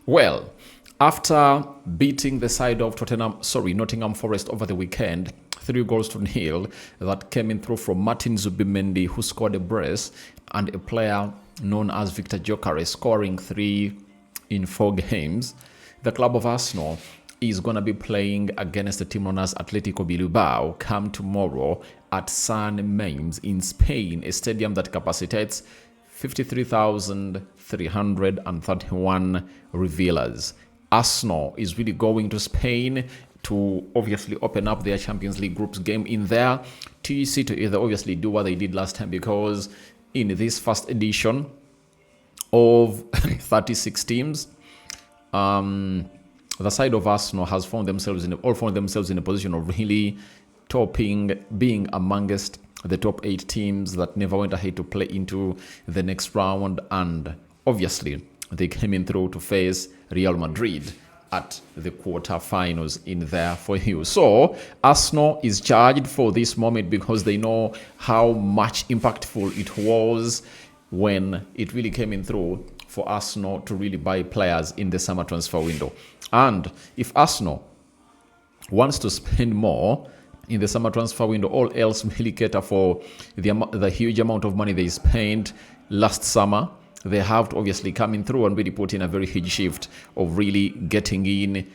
Well, after beating the side of Nottingham Forest over the weekend, 3-0, that came in through from Martin Zubimendi, who scored a brace, and a player known as Victor Gyökeres scoring 3 in 4 games. The club of Arsenal is going to be playing against the team known as Atletico Bilbao come tomorrow at San Mamés in Spain, a stadium that capacitates 53,331 revealers. Arsenal is really going to Spain to obviously open up their Champions League groups game in there to either obviously do what they did last time, because in this first edition of 36 teams, the side of Arsenal has found themselves in a position of really being amongst the top 8 teams that never went ahead to play into the next round, and obviously they came in through to face Real Madrid at the quarterfinals in there for you. So Arsenal is charged for this moment because they know how much impactful it was when it really came in through for Arsenal to really buy players in the summer transfer window. And if Arsenal wants to spend more in the summer transfer window, all else really cater for the huge amount of money they spent last summer, they have to obviously come in through and really put in a very huge shift of really getting in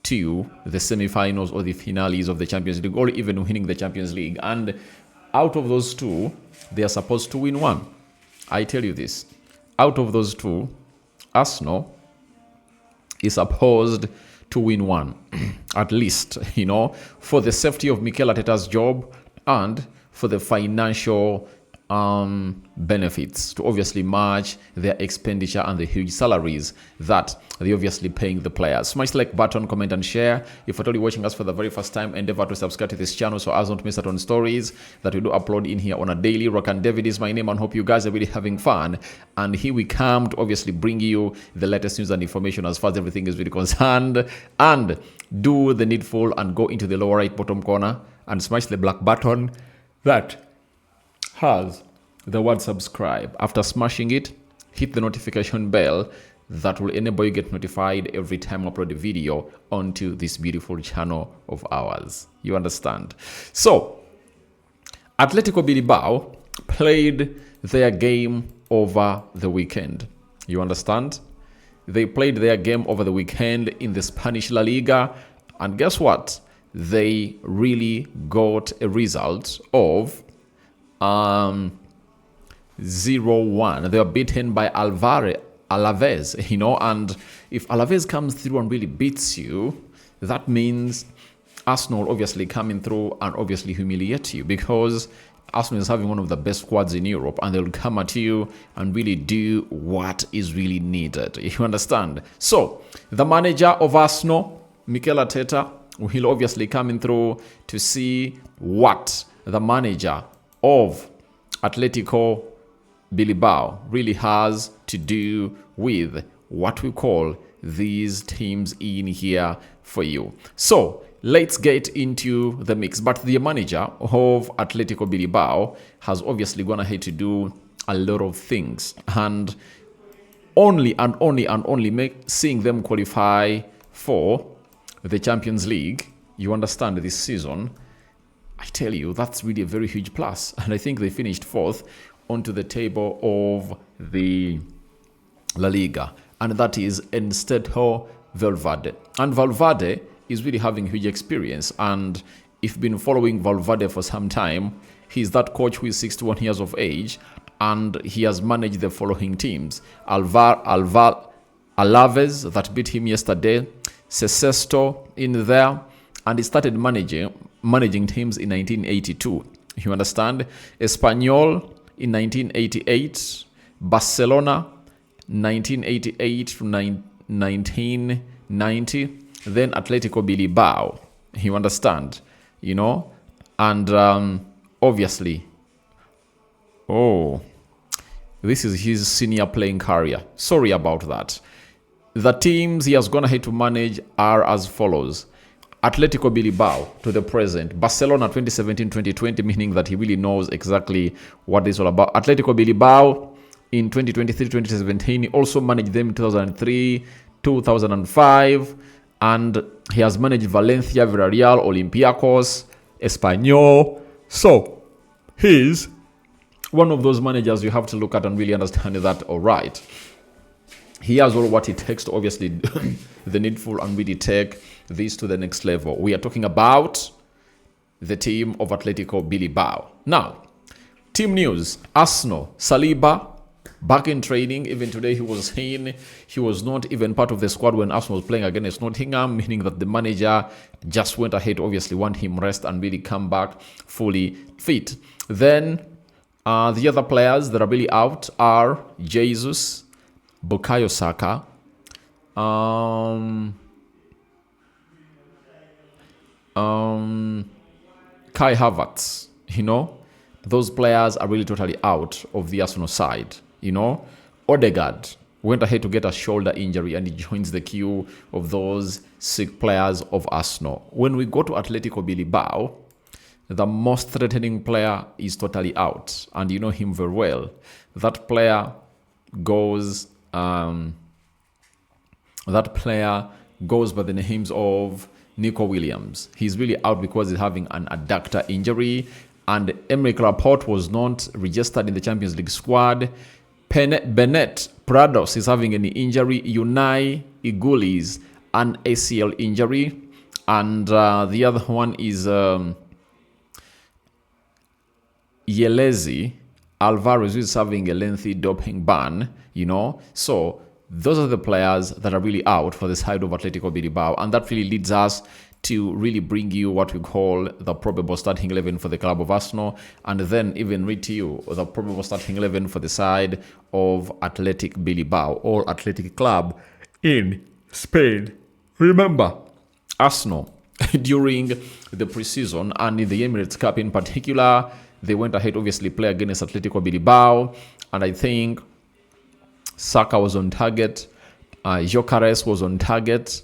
to the semi-finals or the finales of the Champions League, or even winning the Champions League. And out of those 2, they are supposed to win 1. I tell you this, out of those 2, Arsenal is supposed to win 1, at least, for the safety of Mikel Arteta's job and for the financial benefits to obviously match their expenditure and the huge salaries that they're obviously paying the players. Smash like button, comment and share. If you're totally watching us for the very first time, endeavor to subscribe to this channel so as not miss out on stories that we do upload in here on a daily. Rokani David is my name, and hope you guys are really having fun. And here we come to obviously bring you the latest news and information as far as everything is really concerned. And do the needful and go into the lower right bottom corner and smash the black button that has the word subscribe. After smashing it, hit the notification bell that will enable you get notified every time I upload a video onto this beautiful channel of ours. You understand? So, Atletico Bilbao played their game over the weekend. You understand? They played their game over the weekend in the Spanish La Liga, and guess what? They really got a result of 0-1. They were beaten by Alaves, and if Alaves comes through and really beats you, that means Arsenal obviously coming through and obviously humiliate you, because Arsenal is having one of the best squads in Europe, and they'll come at you and really do what is really needed. You understand? So, the manager of Arsenal, Mikel Arteta, will obviously coming through to see what the manager of Atletico Bilbao really has to do with what we call these teams in here for you. So let's get into the mix. But the manager of Atletico Bilbao has obviously gone ahead to do a lot of things, and only seeing them qualify for the Champions League, you understand, this season, I tell you, that's really a very huge plus. And I think they finished 4th onto the table of the La Liga, and that is Ernesto Valverde. And Valverde is really having huge experience, and if you've been following Valverde for some time, he's that coach who is 61 years of age, and he has managed the following teams: Alaves, that beat him yesterday, Sesesto in there, and he started managing teams in 1982. You understand? Espanyol in 1988, Barcelona 1988 to 1990, then Atletico Bilbao. You understand? And obviously, this is his senior playing career. Sorry about that. The teams he has gone ahead to manage are as follows: Atletico Bilbao to the present, Barcelona 2017-2020, meaning that he really knows exactly what it's all about. Atletico Bilbao in 2023-2017, he also managed them in 2003 2005, and he has managed Valencia, Villarreal, Olympiacos, Espanyol. So he's one of those managers you have to look at and really understand that, all right, he has all what it takes to obviously the needful and really take this to the next level. We are talking about the team of Atletico Bilbao. Now, team news: Arsenal, Saliba back in training. Even today he was saying he was not even part of the squad when Arsenal was playing against Nottingham, meaning that the manager just went ahead, obviously want him rest and really come back fully fit. Then the other players that are really out are Jesus, Bukayo Saka, Kai Havertz. Those players are really totally out of the Arsenal side. Odegaard went ahead to get a shoulder injury and he joins the queue of those sick players of Arsenal. When we go to Atletico Bilbao, the most threatening player is totally out, and you know him very well. That player goes by the names of Nico Williams. He's really out because he's having an adductor injury, and Emerick Laporte was not registered in the Champions League squad. Benet Prados is having an injury. Unai Igulis an ACL injury, and the other one is Yelezi Alvarez, who is having a lengthy doping ban. So those are the players that are really out for the side of Atletico Bilbao, and that really leads us to really bring you what we call the probable starting 11 for the club of Arsenal, and then even read to you the probable starting 11 for the side of Athletic Bilbao, or Athletic Club in Spain. Remember, Arsenal, during the preseason and in the Emirates Cup in particular, they went ahead, obviously, play against Atletico Bilbao, and I think Saka was on target, Gyökeres was on target.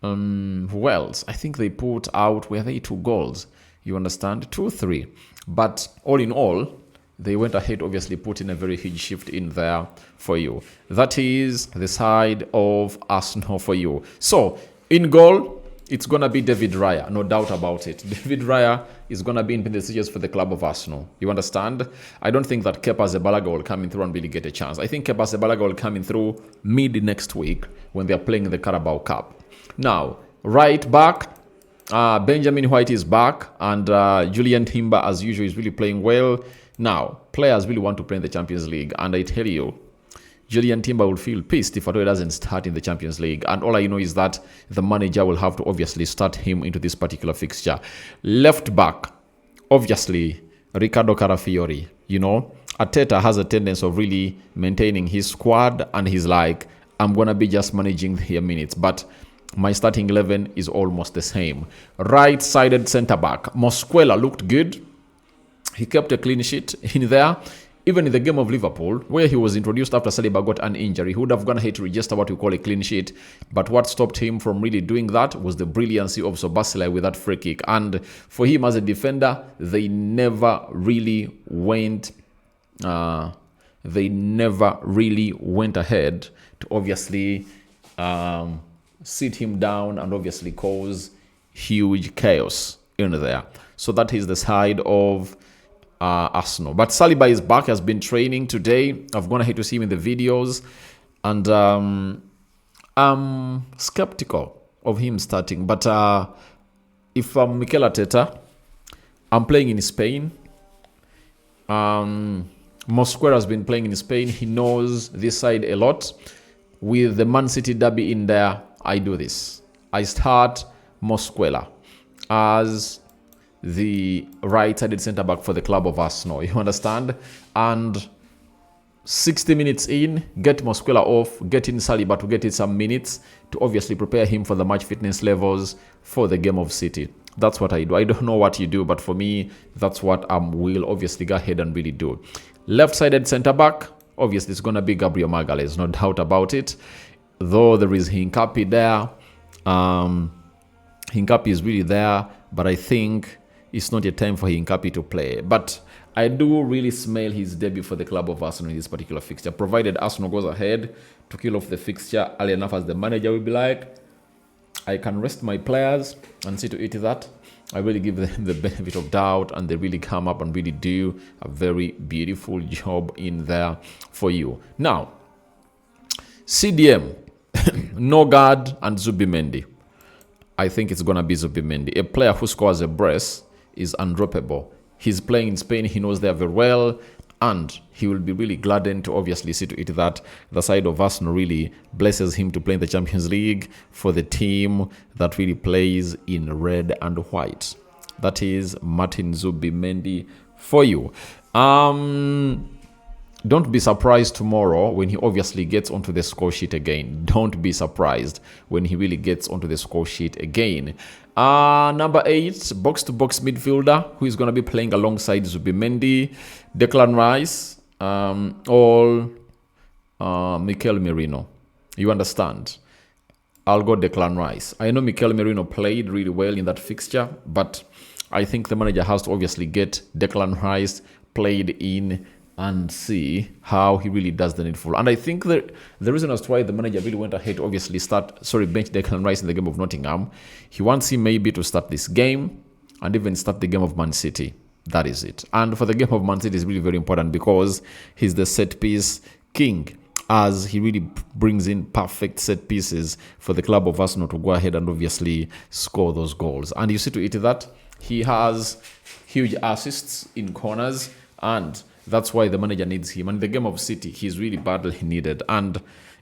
Who else? I think they put out, were they 2 goals? You understand? 2-3. But all in all, they went ahead, obviously, put in a very huge shift in there for you. That is the side of Arsenal for you. So, in goal, it's going to be David Raya, no doubt about it. David Raya is going to be in the decisions for the club of Arsenal. You understand? I don't think that Kepa Arrizabalaga will come in through and really get a chance. I think Kepa Arrizabalaga will come in through mid next week when they're playing the Carabao Cup. Now, right back, Benjamin White is back, and Julian Timber, as usual, is really playing well. Now, players really want to play in the Champions League, and I tell you, Julian Timber will feel pissed if Atoy doesn't start in the Champions League. And all I know is that the manager will have to obviously start him into this particular fixture. Left back, obviously, Ricardo Carafiori. Arteta has a tendency of really maintaining his squad, and he's like, I'm going to be just managing their minutes. But my starting 11 is almost the same. Right-sided centre-back, Mosquera looked good. He kept a clean sheet in there. Even in the game of Liverpool, where he was introduced after Saliba got an injury, he would have gone ahead to register what we call a clean sheet. But what stopped him from really doing that was the brilliancy of Szoboszlai with that free kick. And for him as a defender, they never really went ahead to obviously sit him down and obviously cause huge chaos in there. So that is the side of Arsenal. But Saliba is back, has been training today. I've gone ahead to see him in the videos, and I'm skeptical of him starting. But if I'm Mikel Arteta, I'm playing in Spain. Mosquera has been playing in Spain. He knows this side a lot. With the Man City derby in there, I do this. I start Mosquera as the right-sided centre-back for the club of Arsenal. You understand? And 60 minutes in, get Mosquera off, get in Saliba to get in some minutes to obviously prepare him for the match fitness levels for the game of City. That's what I do. I don't know what you do, but for me, that's what I will obviously go ahead and really do. Left-sided centre-back, obviously it's going to be Gabriel Magalhaes, no doubt about it. Though there is Hincapi there. Hincapi is really there, but I think it's not yet time for Hincapi to play. But I do really smell his debut for the club of Arsenal in this particular fixture, provided Arsenal goes ahead to kill off the fixture early enough, as the manager will be like, I can rest my players and see to it that I really give them the benefit of doubt, and they really come up and really do a very beautiful job in there for you. Now, CDM, Nogard and Zubimendi. I think it's going to be Zubimendi. A player who scores a brace is undroppable. He's playing in Spain. He knows there very well. And he will be really gladdened to obviously see to it that the side of Arsenal really blesses him to play in the Champions League for the team that really plays in red and white. That is Martin Zubimendi for you. Don't be surprised tomorrow when he obviously gets onto the score sheet again. Don't be surprised when he really gets onto the score sheet again. Number 8, box-to-box midfielder, who is going to be playing alongside Zubimendi, Declan Rice, Mikel Merino. You understand? I'll go Declan Rice. I know Mikel Merino played really well in that fixture, but I think the manager has to obviously get Declan Rice played in and see how he really does the needful. And I think that the reason as to why the manager really went ahead to obviously bench Declan Rice in the game of Nottingham, he wants him maybe to start this game and even start the game of Man City. That is it. And for the game of Man City is really very important because he's the set piece king, as he really brings in perfect set pieces for the club of Arsenal to go ahead and obviously score those goals. And you see to it that he has huge assists in corners, and that's why the manager needs him. And in the game of City, he's really badly needed. And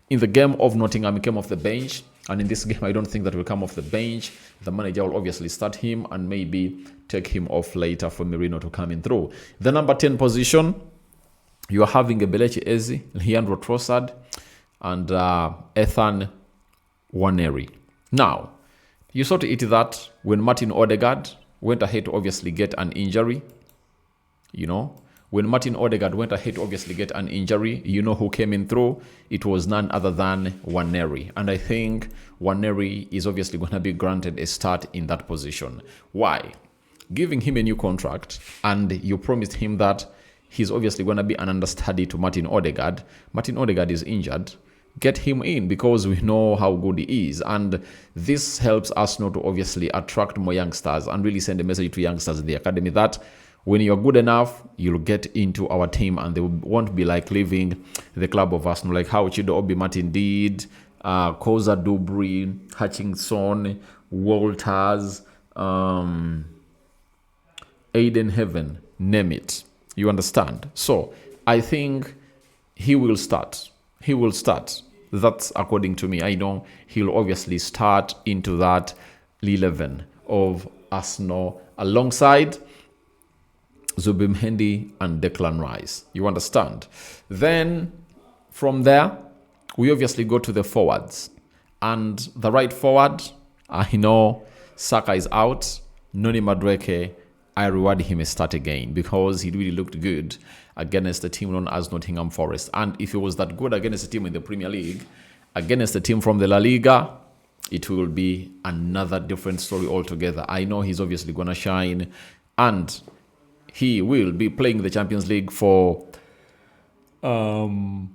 in the game of Nottingham, he came off the bench. And in this game, I don't think that will come off the bench. The manager will obviously start him and maybe take him off later for Merino to come in through. The number 10 position, you are having Eberechi Eze, Leandro Trossard, and Ethan Nwaneri. Now, you saw to it that when Martin Odegaard went ahead to obviously get an injury, when Martin Odegaard went ahead to obviously get an injury, you know who came in through? It was none other than Nwaneri. And I think Nwaneri is obviously going to be granted a start in that position. Why? Giving him a new contract, and you promised him that he's obviously going to be an understudy to Martin Odegaard. Martin Odegaard is injured. Get him in because we know how good he is. And this helps us not to obviously attract more youngsters and really send a message to youngsters in the academy that when you're good enough, you'll get into our team and they won't be like leaving the club of Arsenal, like how Chido Obi Martin did, Koza Dubry, Hutchinson, Walters, Aiden Heaven, name it. You understand? So I think he will start. He will start. That's according to me. I know he'll obviously start into that 11 of Arsenal alongside Zubimendi and Declan Rice. You understand? Then from there, we obviously go to the forwards. And the right forward, I know Saka is out. Noni Madueke, I reward him a start again because he really looked good against the team known as Nottingham Forest. And if he was that good against the team in the Premier League, against the team from the La Liga, it will be another different story altogether. I know he's obviously going to shine, and he will be playing the Champions League for Arsenal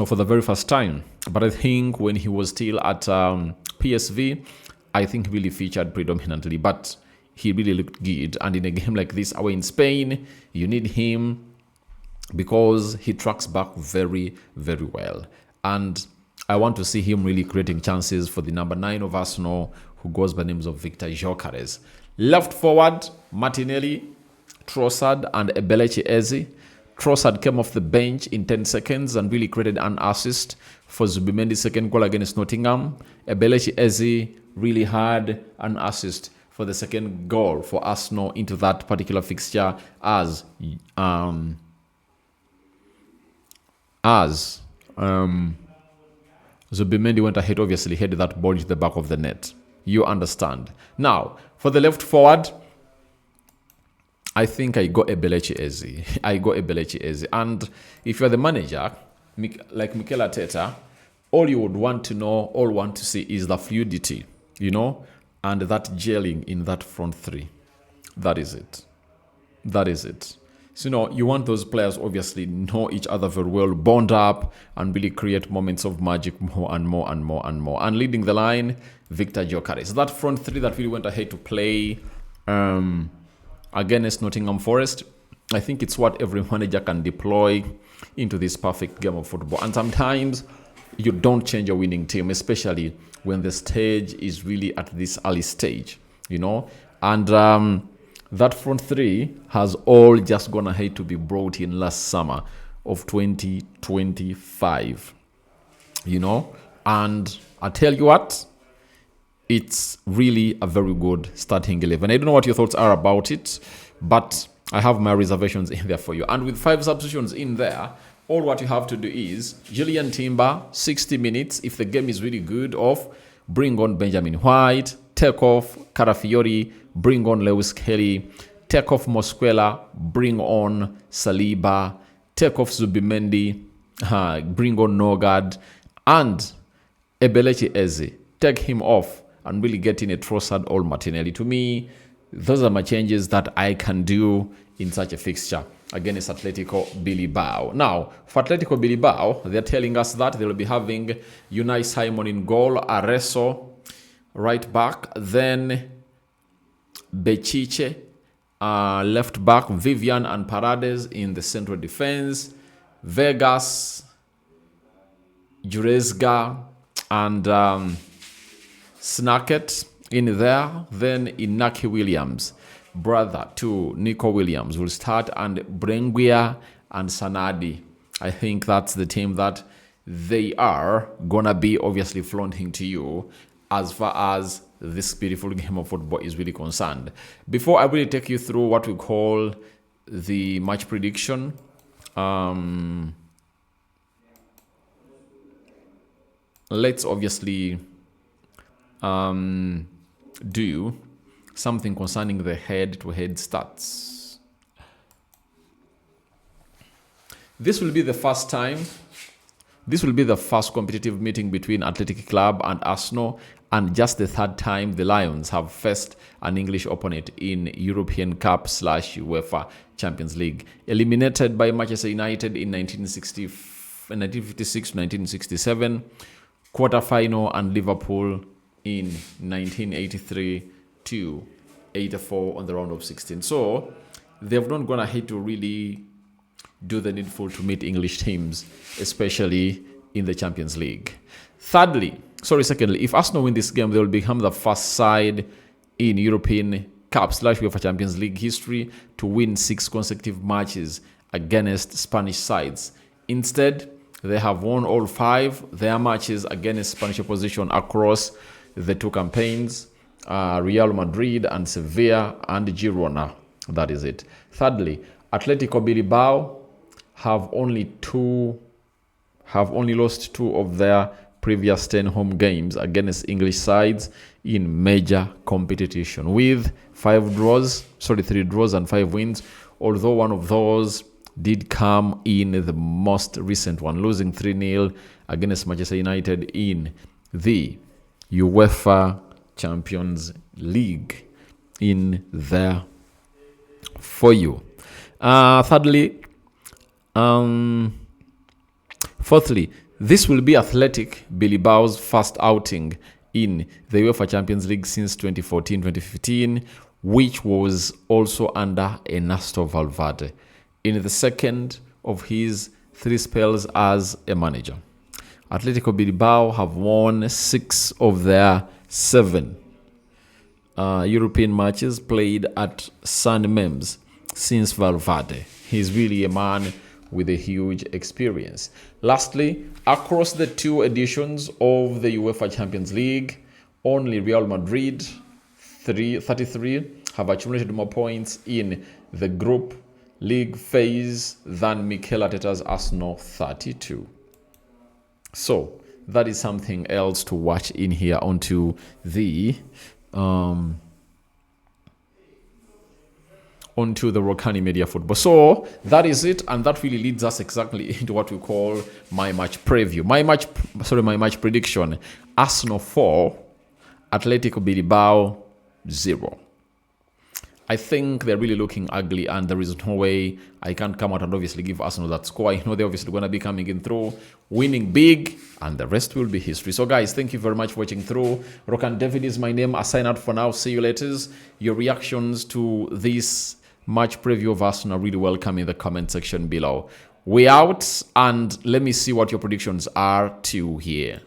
for the very first time. But I think when he was still at PSV, I think he really featured predominantly. But he really looked good. And in a game like this, away in Spain, you need him because he tracks back very, very well. And I want to see him really creating chances for the number 9 of Arsenal, who goes by the names of Victor Gyökeres. Left forward, Martinelli, Trossard, and Eberechi Eze. Trossard came off the bench in 10 seconds and really created an assist for Zubimendi's second goal against Nottingham. Eberechi Eze really had an assist for the second goal for Arsenal into that particular fixture as Zubimendi went ahead, obviously headed that ball into the back of the net. You understand. Now, for the left forward, I think I go Eberechi Eze. And if you're the manager, like Mikel Arteta, all you would want to know, all want to see is the fluidity, and that gelling in that front three. That is it. So, you want those players obviously know each other very well, bond up, and really create moments of magic more and more and more and more. And leading the line, Victor Gyökeres. So that front three that really went ahead to play against Nottingham Forest, I think it's what every manager can deploy into this perfect game of football. And sometimes you don't change a winning team, especially when the stage is really at this early stage, And that front three has all just gone ahead to be brought in last summer of 2025, And I tell you what, it's really a very good starting 11. I don't know what your thoughts are about it, but I have my reservations in there for you. And with 5 substitutions in there, all what you have to do is Julian Timber, 60 minutes. If the game is really good, bring on Benjamin White, take off Carafiori, bring on Lewis Kelly, take off Mosquera, bring on Saliba, take off Zubimendi, bring on Nogard, and Eberechi Eze, take him off and really get in a Trossard or Martinelli. To me, those are my changes that I can do in such a fixture against Atletico Bilbao. Now, for Atletico Bilbao, they're telling us that they'll be having Unai Simon in goal, Areso right back, then Bechiche left back, Vivian and Paredes in the central defense, Vegas, Jurezga, and Snacket in there. Then Inaki Williams, brother to Nico Williams, will start, and Brenguia and Sanadi. I think that's the team that they are gonna be obviously flaunting to you as far as this beautiful game of football is really concerned. Before I really take you through what we call the match prediction, let's obviously do something concerning the head-to-head stats. This will be the first competitive meeting between Athletic Club and Arsenal, and just the third time the Lions have faced an English opponent in European Cup / UEFA Champions League. Eliminated by Manchester United in 1956 to 1967, quarter-final, and Liverpool in 1983 to 84 on the round of 16. So they've not gone ahead to really do the needful to meet English teams, especially in the Champions League. Secondly, if Arsenal win this game, they will become the first side in European Cup / UEFA Champions League history to win 6 consecutive matches against Spanish sides. Instead, they have won all 5 their matches against Spanish opposition across the 2 campaigns, Real Madrid and Sevilla and Girona. That is it. Thirdly, Atletico Bilbao have only lost 2 of their previous 10 home games against English sides in major competition, with 3 draws and 5 wins, although one of those did come in the most recent one, losing 3-0 against Manchester United in the UEFA Champions League in there for you. Fourthly, this will be Athletic Bilbao's first outing in the UEFA Champions League since 2014-2015, which was also under Ernesto Valverde, in the second of his 3 spells as a manager. Atletico Bilbao have won 6 of their 7 European matches played at San Mems since Valverde. He's really a man with a huge experience. Lastly, across the 2 editions of the UEFA Champions League, only Real Madrid, 33, have accumulated more points in the group league phase than Mikel Arteta's Arsenal, 32. So that is something else to watch in here onto the Rokani Media Football. So that is it, and that really leads us exactly into what we call my match preview. My match prediction: Arsenal 4, Atletico Bilbao 0. I think they're really looking ugly, and there is no way I can't come out and obviously give Arsenal that score. I know they're obviously going to be coming in through, winning big, and the rest will be history. So, guys, thank you very much for watching through. Rokani David is my name. I sign out for now. See you later. Your reactions to this match preview of Arsenal are really welcome in the comment section below. We out, and let me see what your predictions are too here.